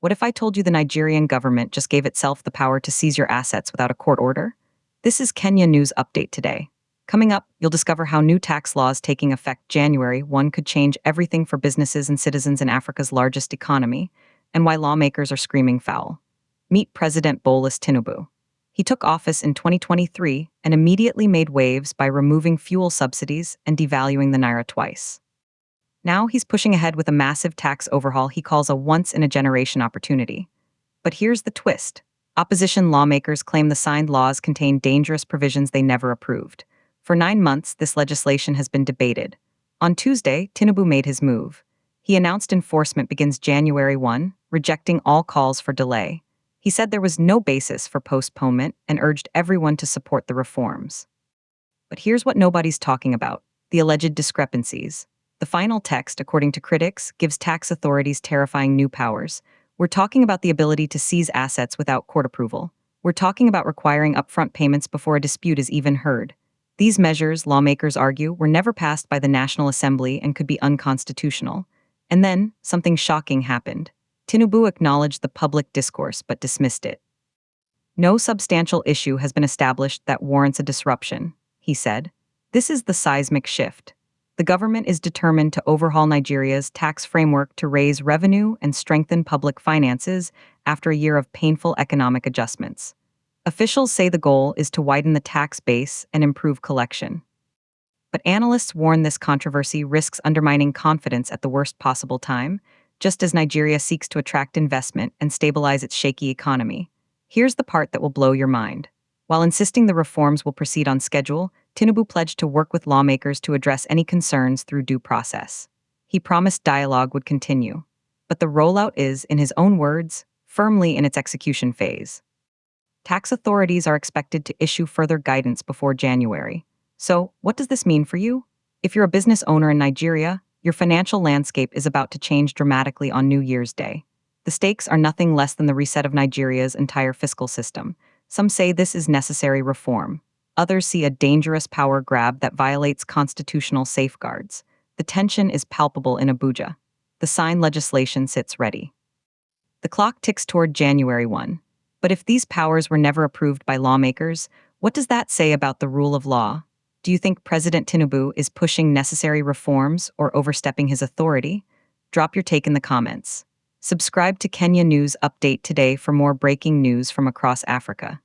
What if I told you the Nigerian government just gave itself the power to seize your assets without a court order? This is Kenya News Update today. Coming up, you'll discover how new tax laws taking effect January 1 could change everything for businesses and citizens in Africa's largest economy, and why lawmakers are screaming foul. Meet President Bola Tinubu. He took office in 2023 and immediately made waves by removing fuel subsidies and devaluing the naira twice. Now he's pushing ahead with a massive tax overhaul he calls a once-in-a-generation opportunity. But here's the twist. Opposition lawmakers claim the signed laws contain dangerous provisions they never approved. For 9 months, this legislation has been debated. On Tuesday, Tinubu made his move. He announced enforcement begins January 1, rejecting all calls for delay. He said there was no basis for postponement and urged everyone to support the reforms. But here's what nobody's talking about: the alleged discrepancies. The final text, according to critics, gives tax authorities terrifying new powers. We're talking about the ability to seize assets without court approval. We're talking about requiring upfront payments before a dispute is even heard. These measures, lawmakers argue, were never passed by the National Assembly and could be unconstitutional. And then, something shocking happened. Tinubu acknowledged the public discourse but dismissed it. No substantial issue has been established that warrants a disruption, he said. This is the seismic shift. The government is determined to overhaul Nigeria's tax framework to raise revenue and strengthen public finances after a year of painful economic adjustments. Officials say the goal is to widen the tax base and improve collection. But analysts warn this controversy risks undermining confidence at the worst possible time, just as Nigeria seeks to attract investment and stabilize its shaky economy. Here's the part that will blow your mind. While insisting the reforms will proceed on schedule, Tinubu pledged to work with lawmakers to address any concerns through due process. He promised dialogue would continue. But the rollout is, in his own words, firmly in its execution phase. Tax authorities are expected to issue further guidance before January. So, what does this mean for you? If you're a business owner in Nigeria, your financial landscape is about to change dramatically on New Year's Day. The stakes are nothing less than the reset of Nigeria's entire fiscal system. Some say this is necessary reform. Others see a dangerous power grab that violates constitutional safeguards. The tension is palpable in Abuja. The signed legislation sits ready. The clock ticks toward January 1. But if these powers were never approved by lawmakers, what does that say about the rule of law? Do you think President Tinubu is pushing necessary reforms or overstepping his authority? Drop your take in the comments. Subscribe to Kenya News Update today for more breaking news from across Africa.